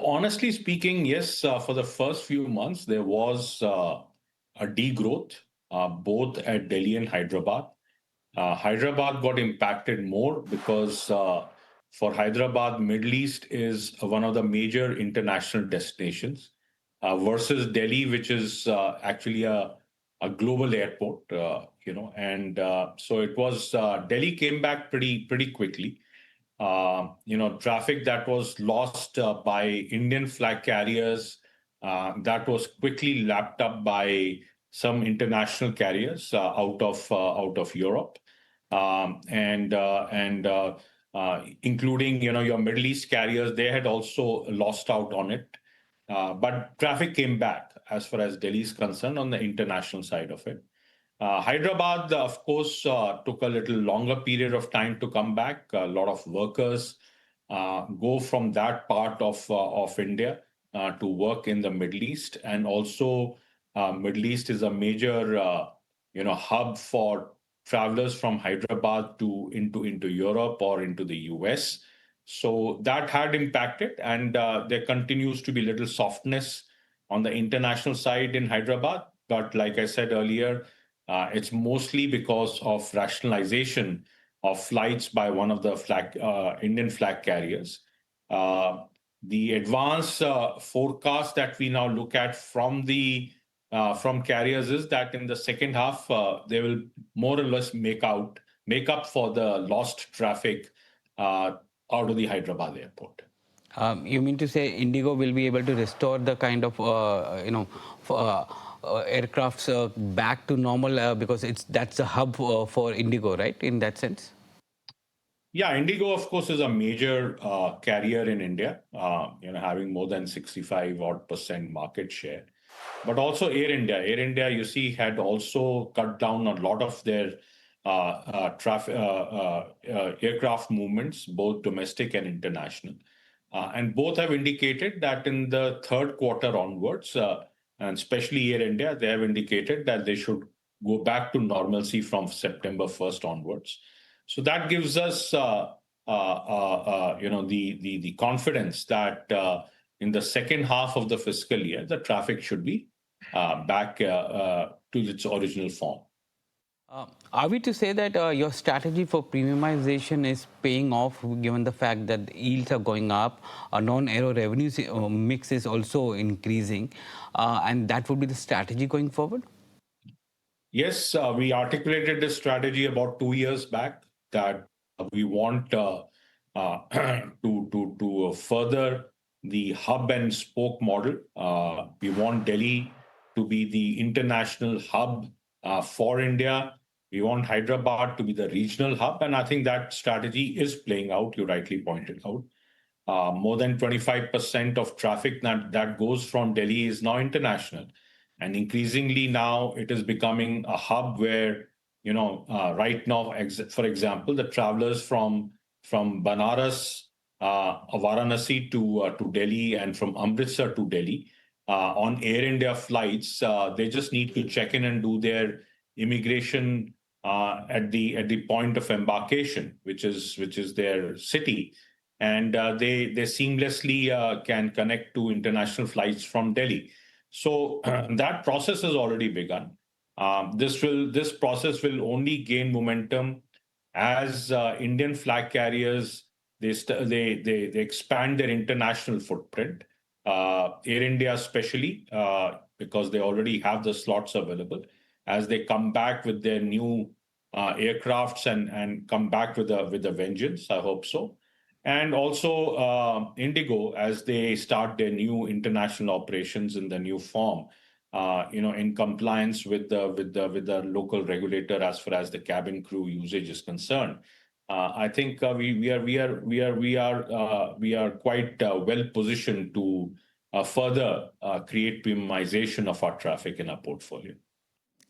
Honestly speaking, yes, for the first few months, there was a degrowth, both at Delhi and Hyderabad. Hyderabad got impacted more because for Hyderabad, Middle East is one of the major international destinations versus Delhi, which is actually a global airport, and so it was Delhi came back pretty quickly. Traffic that was lost by Indian flag carriers that was quickly lapped up by some international carriers out of Europe, and including your Middle East carriers. They had also lost out on it, but traffic came back as far as Delhi is concerned on the international side of it. Hyderabad, of course, took a little longer period of time to come back. A lot of workers go from that part of India to work in the Middle East, and also Middle East is a major hub for travelers from Hyderabad to into Europe or into the US. So that had impacted, and there continues to be little softness on the international side in Hyderabad. But like I said earlier, it's mostly because of rationalization of flights by one of the Indian flag carriers. Uh, the advanced forecast that we now look at from carriers is that in the second half they will more or less make up for the lost traffic out of the Hyderabad airport. You mean to say Indigo will be able to restore the kind of aircrafts back to normal because that's a hub for Indigo, right? In that sense. Yeah, Indigo, of course, is a major carrier in India, having more than 65 odd percent market share. But also Air India. Air India, you see, had also cut down a lot of their aircraft movements, both domestic and international. And both have indicated that in the third quarter onwards, and especially Air India, they have indicated that they should go back to normalcy from September 1st onwards. So that gives us, the confidence that in the second half of the fiscal year, the traffic should be back to its original form. Are we to say that your strategy for premiumization is paying off given the fact that the yields are going up, non-aero revenue mix is also increasing, and that would be the strategy going forward? Yes, we articulated this strategy about 2 years back that we want to further the hub and spoke model. We want Delhi to be the international hub for India. We want Hyderabad to be the regional hub, and I think that strategy is playing out. You rightly pointed out. More than 25% of traffic that goes from Delhi is now international. And increasingly now it is becoming a hub where, right now, for example, the travelers from Banaras, Varanasi to Delhi, and from Amritsar to Delhi on Air India flights, they just need to check in and do their immigration at the point of embarkation, which is their city, and they seamlessly can connect to international flights from Delhi. So that process has already begun. This process will only gain momentum as Indian flag carriers they expand their international footprint. Air India, especially because they already have the slots available, as they come back with their new aircrafts and come back with a vengeance. I hope so. And also Indigo, as they start their new international operations in the new form, in compliance with the local regulator as far as the cabin crew usage is concerned. I think we are quite well positioned to further create premiumization of our traffic in our portfolio.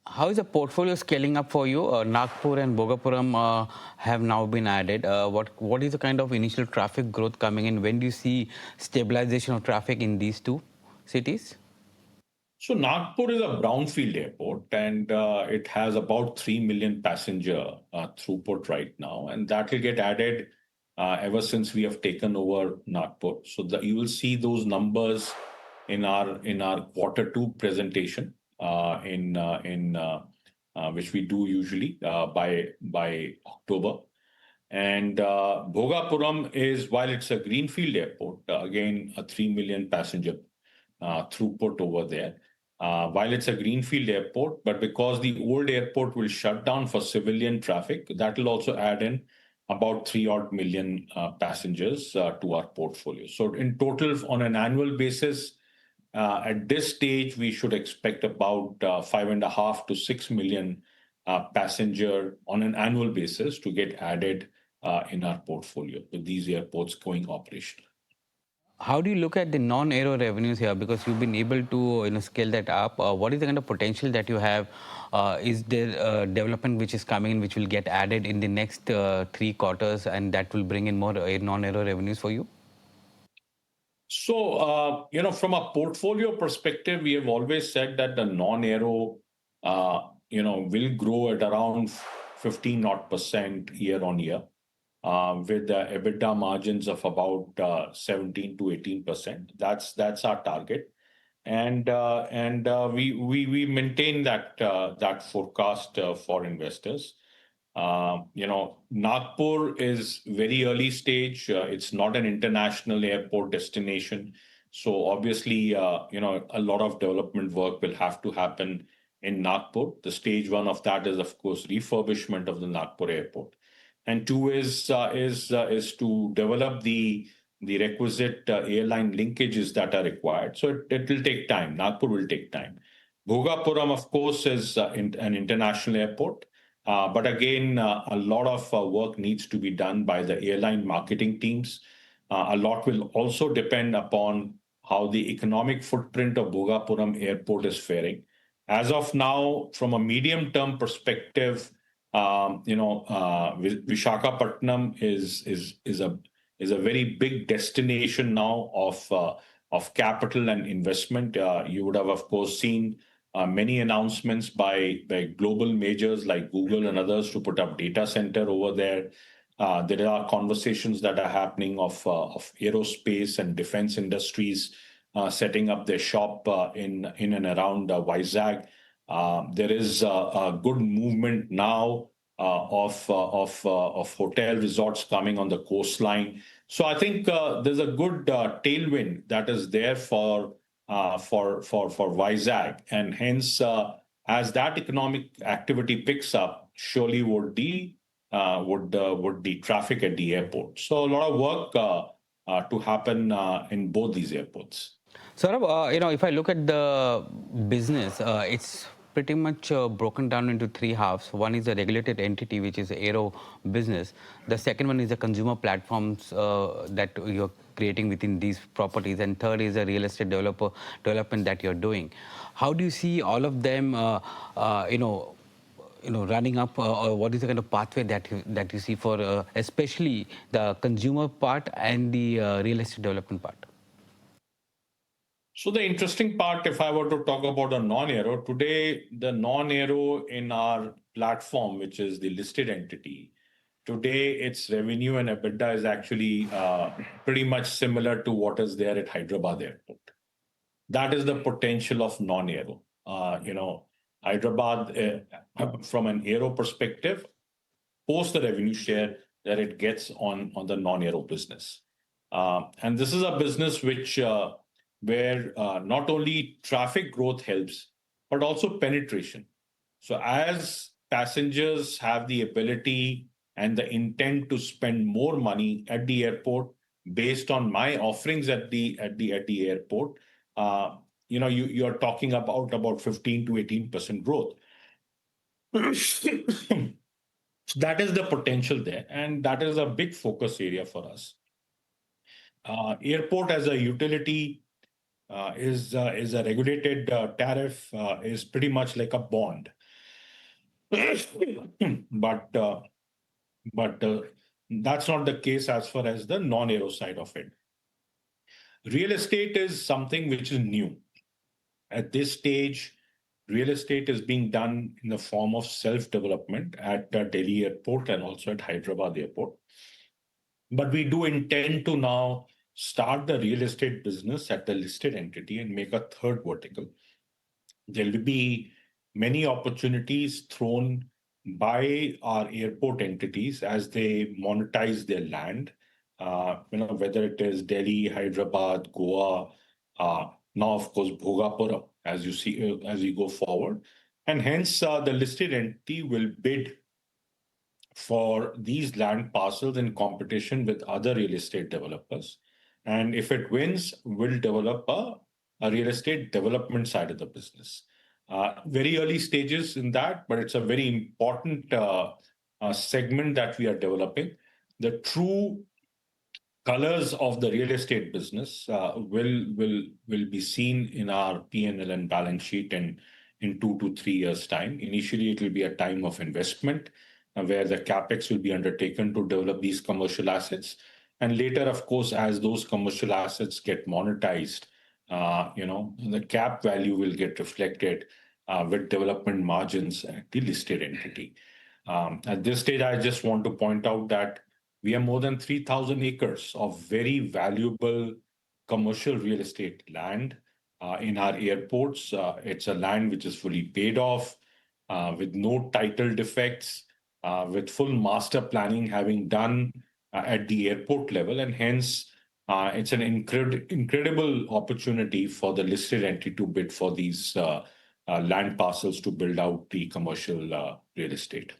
How is the portfolio scaling up for you? Nagpur and Bhogapuram have now been added. What is the kind of initial traffic growth coming in? When do you see stabilization of traffic in these two cities? So Nagpur is a brownfield airport, and it has about 3 million passenger throughput right now, and that will get added ever since we have taken over Nagpur. So you will see those numbers in our quarter 2 presentation which we do usually by October. And Bhogapuram is, while it's a greenfield airport, again a 3 million passenger throughput over there. While it's a greenfield airport, but because the old airport will shut down for civilian traffic, that will also add in about 3 odd million passengers to our portfolio. So in total, on an annual basis, at this stage, we should expect about 5.5 to 6 million passenger on an annual basis to get added in our portfolio with these airports going operational. How do you look at the non-aero revenues here? Because you've been able to scale that up. What is the kind of potential that you have? Is there development which is coming in, which will get added in the next 3 quarters, and that will bring in more non-aero revenues for you? So, from a portfolio perspective, we have always said that the non-aero, will grow at around 15 odd percent year on year, with the EBITDA margins of about 17 to 18%. That's our target, and we maintain that forecast for investors. Nagpur is very early stage. It's not an international airport destination. So obviously, a lot of development work will have to happen in Nagpur. The stage 1 of that is, of course, refurbishment of the Nagpur airport. And 2 is to develop the requisite airline linkages that are required. So it will take time. Nagpur will take time. Bhogapuram, of course, is an international airport. But again, a lot of work needs to be done by the airline marketing teams. A lot will also depend upon how the economic footprint of Bhogapuram Airport is faring. As of now, from a medium-term perspective, Vishakhapatnam is a very big destination now of capital and investment. You would have, of course, seen many announcements by global majors like Google and others to put up data center over there. There are conversations that are happening of aerospace and defense industries setting up their shop in and around Vizag. There is a good movement now of hotel resorts coming on the coastline. So I think there's a good tailwind that is there for Vizag, and hence, as that economic activity picks up, surely would the traffic at the airport. So a lot of work to happen in both these airports. Saurabh, if I look at the business, it's pretty much broken down into 3 halves. One is a regulated entity, which is aero business. The second one is the consumer platforms that you're creating within these properties, and third is a real estate development that you're doing. How do you see all of them? Running up, or what is the kind of pathway that you see for especially the consumer part and the real estate development part? So the interesting part, if I were to talk about a non-aero, today the non-aero in our platform, which is the listed entity, today its revenue and EBITDA is actually pretty much similar to what is there at Hyderabad Airport. That is the potential of non-aero. Hyderabad, from an aero perspective, post the revenue share that it gets on the non-aero business. And this is a business where not only traffic growth helps, but also penetration. So as passengers have the ability and the intent to spend more money at the airport based on my offerings at the airport, you're talking about 15 to 18% growth. So that is the potential there, and that is a big focus area for us. Airport as a utility is a regulated tariff, is pretty much like a bond. but that's not the case as far as the non-aero side of it. Real estate is something which is new. At this stage, real estate is being done in the form of self-development at Delhi Airport and also at Hyderabad Airport. But we do intend to now start the real estate business at the listed entity and make a third vertical. There will be many opportunities thrown by our airport entities as they monetize their land. Whether it is Delhi, Hyderabad, Goa, now of course Bhogapuram, as you see as we go forward, and hence the listed entity will bid for these land parcels in competition with other real estate developers. And if it wins, we'll develop a real estate development side of the business. Very early stages in that, but it's a very important segment that we are developing. The true colors of the real estate business will be seen in our P&L and balance sheet in 2 to 3 years time. Initially it will be a time of investment where the capex will be undertaken to develop these commercial assets, and later of course as those commercial assets get monetized, the cap value will get reflected with development margins at the listed entity. At this stage I just want to point out that we have more than 3,000 acres of very valuable commercial real estate land in our airports. It's a land which is fully paid off, with no title defects, with full master planning having done at the airport level, and hence it's an incredible opportunity for the listed entity to bid for these land parcels to build out the commercial real estate.